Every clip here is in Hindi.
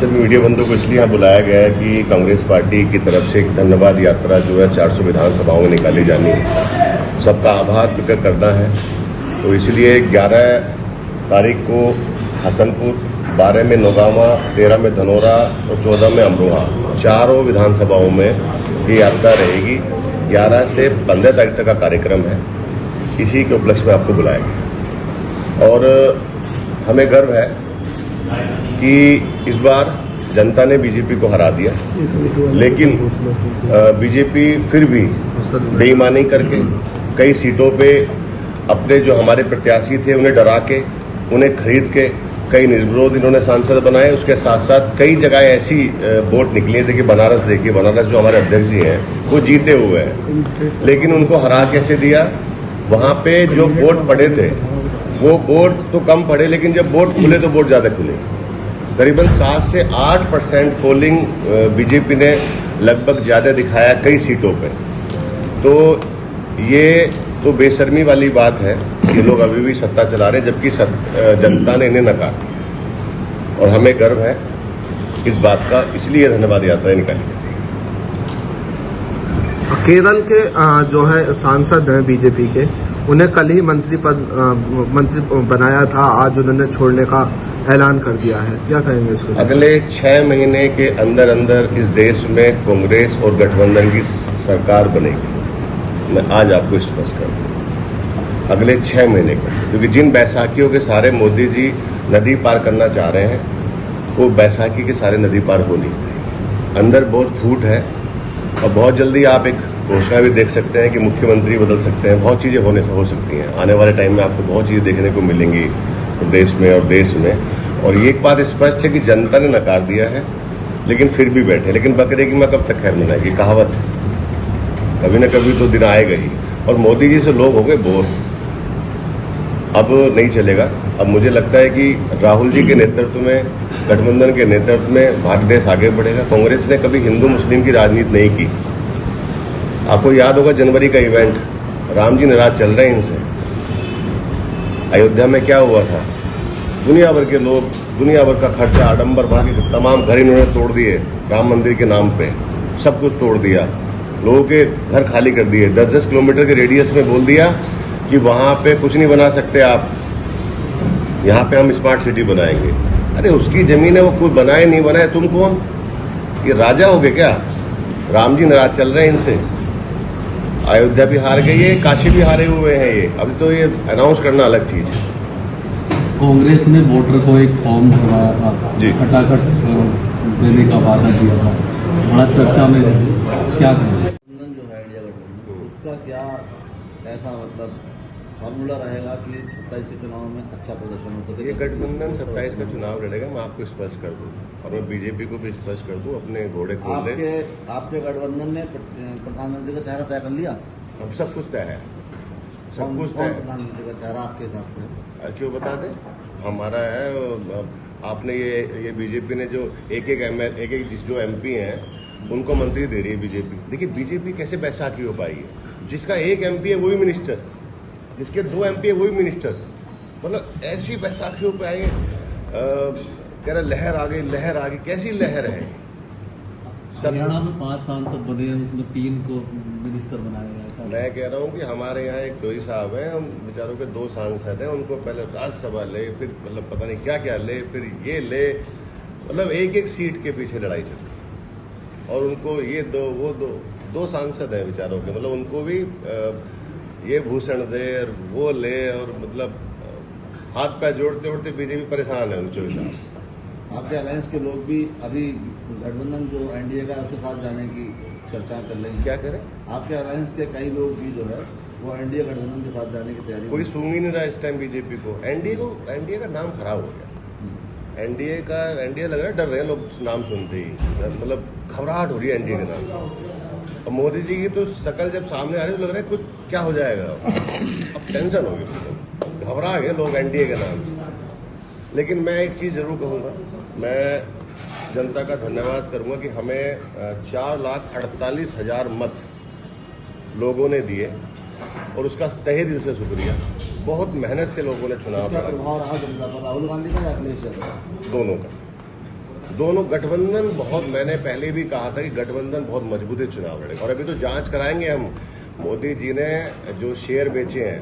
सभी मीडिया बंधुओं को इसलिए यहाँ बुलाया गया है कि कांग्रेस पार्टी की तरफ से एक धन्यवाद यात्रा जो है 400 विधानसभाओं में निकाली जानी है, सबका आभार प्रकट करना है। तो इसलिए 11 तारीख को हसनपुर, 12 में नौगामा, 13 में धनौरा और 14 में अमरोहा, चारों विधानसभाओं में ये यात्रा रहेगी। 11 से 15 तारीख तक का कार्यक्रम है। इसी के उपलक्ष्य में आपको बुलाया गया और हमें गर्व है कि इस बार जनता ने बीजेपी को हरा दिया, लेकिन बीजेपी फिर भी बेईमानी करके कई सीटों पे अपने जो हमारे प्रत्याशी थे उन्हें डरा के, उन्हें खरीद के कई निर्विरोध इन्होंने सांसद बनाए। उसके साथ साथ कई जगह ऐसी वोट निकली थी कि बनारस देखिए, बनारस जो हमारे अध्यक्ष जी हैं वो जीते हुए हैं, लेकिन उनको हरा कैसे दिया। वहाँ पे जो वोट पड़े थे वो वोट तो कम पड़े, लेकिन जब वोट खुले तो वोट ज़्यादा खुले। करीबन 7 से 8% पोलिंग बीजेपी ने लगभग ज़्यादा दिखाया कई सीटों पे। तो ये तो बेशर्मी वाली बात है कि लोग अभी भी सत्ता चला रहे हैं, जबकि जनता ने इन्हें नकारा। और हमें गर्व है इस बात का, इसलिए धन्यवाद यात्रा निकाली। केरल के जो है सांसद हैं बीजेपी के, उन्हें कल ही मंत्री बनाया था, आज उन्होंने छोड़ने का ऐलान कर दिया है, क्या कहेंगे इसको? अगले 6 महीने के अंदर अंदर इस देश में कांग्रेस और गठबंधन की सरकार बनेगी। मैं आज आपको स्पष्ट कर दूं, अगले 6 महीने का, क्योंकि जिन बैसाखियों के सारे मोदी जी नदी पार करना चाह रहे हैं वो बैसाखी के सारे नदी पार हो नहीं पाएंगे। अंदर बहुत फूट है और बहुत जल्दी आप एक घोषणा भी देख सकते हैं कि मुख्यमंत्री बदल सकते हैं। बहुत चीज़ें हो सकती हैं आने वाले टाइम में, आपको बहुत चीज़ें देखने को मिलेंगी प्रदेश में और देश में। और ये एक बात स्पष्ट है कि जनता ने नकार दिया है, लेकिन फिर भी बैठे। लेकिन बकरे की माँ कब तक खैर मनाएगी, कहावत है, कभी ना कभी तो दिन आएगा ही। और मोदी जी से लोग हो गए बोर, अब नहीं चलेगा। अब मुझे लगता है कि राहुल जी के नेतृत्व में, गठबंधन के नेतृत्व में भारत देश आगे बढ़ेगा। कांग्रेस ने कभी हिंदू मुस्लिम की राजनीति नहीं की। आपको याद होगा जनवरी का इवेंट, राम जी नाराज चल रहे हैं इनसे। अयोध्या में क्या हुआ था, दुनिया भर के लोग, दुनिया भर का खर्चा, आडंबर, वहाँ के तमाम घर इन्होंने तोड़ दिए राम मंदिर के नाम पे, सब कुछ तोड़ दिया, लोगों के घर खाली कर दिए। 10-10 किलोमीटर के रेडियस में बोल दिया कि वहाँ पे कुछ नहीं बना सकते आप, यहाँ पे हम स्मार्ट सिटी बनाएंगे। अरे उसकी जमीन है, वो कोई बनाए नहीं बनाए, तुम कौन, ये राजा हो गए क्या? राम जी नाराज चल रहे हैं इनसे। अयोध्या भी हार गई है, काशी भी हारे हुए हैं ये। अभी तो ये अनाउंस करना अलग चीज़ है। कांग्रेस ने वोटर को एक फॉर्म भरवाया था, खटाखट देने का वादा किया था, बड़ा चर्चा में है, क्या कहें? जो है इंडिया गठबंधन, उसका क्या ऐसा मतलब फॉर्मूला रहेगा कि 27 के चुनाव में अच्छा प्रदर्शन हो? तो ये गठबंधन 27 का चुनाव लड़ेगा, मैं आपको स्पष्ट कर दूं, और मैं बीजेपी को भी स्पष्ट कर दूं, अपने घोड़े खोल दे। आपके गठबंधन ने प्रधानमंत्री का चेहरा तय कर लिया? अब सब कुछ तय है, सब कुछ तय है। प्रधानमंत्री का चेहरा आपके हिसाब से क्यों बता दें, हमारा है। आपने ये बीजेपी ने जो एक जो MP हैं उनको मंत्री दे रही है बीजेपी। देखिए बीजेपी कैसे बैसाखी हो पाई है, जिसका एक MP है वही मिनिस्टर, जिसके 2 MP है वही मिनिस्टर। मतलब ऐसी बैसाखियों पे आई, कह रहा लहर आ गई, लहर आ गई। कैसी लहर है? हरियाणा में 5 सांसद बने हैं, उसमें 3 को मिनिस्टर बनाया गया था। मैं कह रहा हूँ कि हमारे यहाँ एक डोई साहब हैं, हम बेचारों के 2 सांसद हैं, उनको पहले राज्यसभा ले, फिर मतलब पता नहीं क्या क्या ले, फिर ये ले, मतलब एक सीट के पीछे लड़ाई चल रही। और उनको ये वो दो सांसद हैं बेचारों के, मतलब उनको भी ये भूषण दे और वो ले, और मतलब हाथ पैर जोड़ते जोड़ते बीजेपी परेशान है डोई साहब। आपके अलायंस के लोग भी अभी गठबंधन जो NDA का उसके साथ जाने की चर्चा कर रहे हैं। क्या करें? आपके अलायंस के कई लोग भी जो है वो NDA गठबंधन के साथ जाने की तैयारी। कोई सूंघ ही नहीं रहा इस टाइम बीजेपी को। NDA का नाम खराब हो गया। NDA लग रहा है, डर रहे हैं लोग नाम सुनते ही, मतलब घबराहट हो रही है NDA के नाम। और मोदी जी की तो शकल जब सामने आ रही है तो लग रहा है कुछ क्या हो जाएगा, अब टेंशन हो गई, घबरा गए लोग NDA के नाम से। लेकिन मैं एक चीज़ जरूर कहूँगा, मैं जनता का धन्यवाद करूंगा कि हमें 4,48,000 मत लोगों ने दिए, और उसका तहे दिल से शुक्रिया। बहुत मेहनत से लोगों ने चुनाव लड़ा, राहुल गांधी का या अखिलेश यादव, दोनों का। दोनों गठबंधन बहुत, मैंने पहले भी कहा था कि गठबंधन बहुत मजबूत चुनाव लड़ेगा। और अभी तो जांच कराएंगे हम। मोदी जी ने जो शेयर बेचे हैं,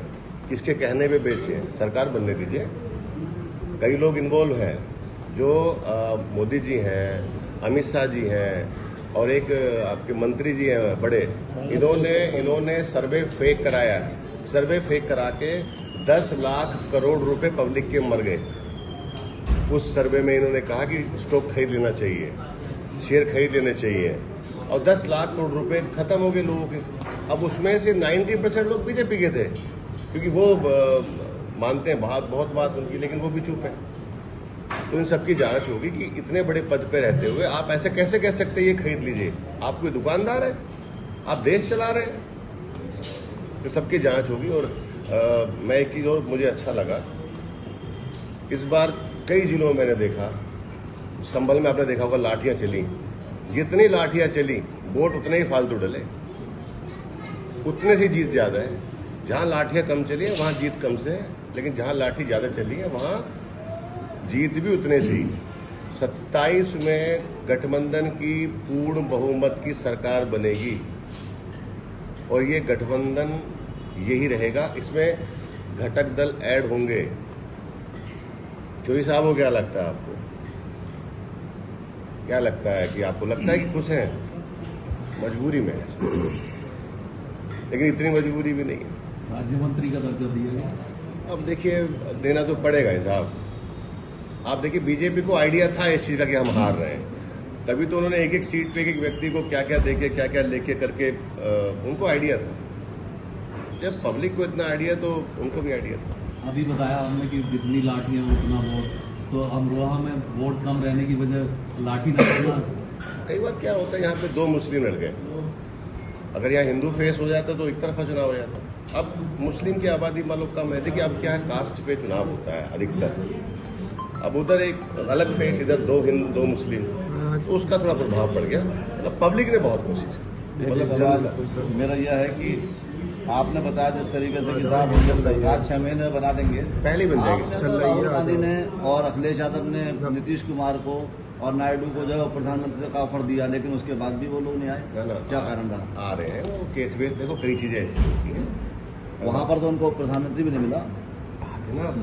किसके कहने पे बेचे हैं? सरकार बनने दीजिए। कई लोग इन्वॉल्व हैं, जो मोदी जी हैं, अमित शाह जी हैं और एक आपके मंत्री जी हैं बड़े, इन्होंने सर्वे फेक कराया है। सर्वे फेक करा के 10 लाख करोड़ रुपए पब्लिक के मर गए। उस सर्वे में इन्होंने कहा कि स्टॉक खरीद लेना चाहिए, शेयर खरीद लेने चाहिए, और 10 लाख करोड़ रुपए खत्म हो गए लोगों के। अब उसमें से 90% लोग बीजेपी के थे, क्योंकि वो मानते हैं बहुत बात उनकी, लेकिन वो भी चुप है। तो इन सबकी जांच होगी कि इतने बड़े पद पे रहते हुए आप ऐसे कैसे कह सकते हैं ये खरीद लीजिए? आप कोई दुकानदार है? आप देश चला रहे हैं? तो सबकी जांच होगी। और मैं एक चीज़ और मुझे अच्छा लगा, इस बार कई जिलों में मैंने देखा, संभल में आपने देखा होगा लाठियां चली। जितनी लाठियां चली, वोट उतने ही फालतू डले, उतने से जीत ज्यादा है। जहां लाठियां कम चली है वहां जीत कम से है, लेकिन जहां लाठी ज्यादा चली है वहां जीत भी उतने से ही। 27 में गठबंधन की पूर्ण बहुमत की सरकार बनेगी और ये गठबंधन यही रहेगा। इसमें घटक दल ऐड होंगे। चौधरी साहब को क्या लगता है आपको? क्या लगता है कि आपको लगता है कि खुश हैं? मजबूरी में है, लेकिन इतनी मजबूरी भी नहीं है। राज्य मंत्री का दर्जा दिया गया। अब देखिए, देना तो पड़ेगा ही साहब। आप देखिए, बीजेपी को आइडिया था इस चीज़ का कि हम हार रहे हैं, तभी तो उन्होंने एक एक सीट पे एक एक व्यक्ति को क्या क्या देके क्या क्या लेके करके उनको आइडिया था। जब पब्लिक को इतना आइडिया तो उनको भी आइडिया था। अभी बताया हमने कि जितनी लाठियां उतना वोट, तो अमरोहा में वोट कम रहने की वजह लाठी ना चलना। कई बार क्या होता है, यहाँ पे 2 मुस्लिम लड़ गए, अगर यहाँ हिंदू फेस हो जाता तो एक तरफा चुनाव हो जाता। अब मुस्लिम की आबादी मान लो कम है, देखिए अब क्या है, कास्ट पे चुनाव होता है अधिकतर। अब उधर एक अलग फेस, इधर 2 हिंदू 2 मुस्लिम, तो उसका थोड़ा प्रभाव पड़ गया। मतलब पब्लिक ने बहुत कोशिश की। मतलब सवाल मेरा यह है कि आपने बताया जिस तरीके से कि साहब हम जब सरकार 6 महीने में बना देंगे, पहले ही बन जाएगी। आपने राहुल गांधी ने और अखिलेश यादव ने नीतीश कुमार को और नायडू को जो है प्रधानमंत्री का ऑफर दिया, लेकिन उसके बाद भी वो लोग नहीं आए। क्या कारण रहा? आ रहे हैं वो केस बेस। देखो कई चीजें ऐसी होती हैं, वहां पर तो उनको प्रधानमंत्री भी नहीं मिला। आते ना,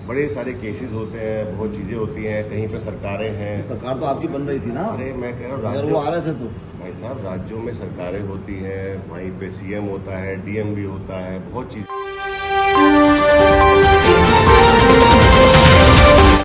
बड़े सारे केसेस होते हैं, बहुत चीजें होती हैं, कहीं पे सरकारें हैं। सरकार तो आपकी बन रही थी ना। अरे मैं कह रहा हूँ, अगर वो आ रहे थे तो भाई साहब राज्यों में सरकारें होती हैं, वहीं पे सीएम होता है, डीएम भी होता है, बहुत चीज।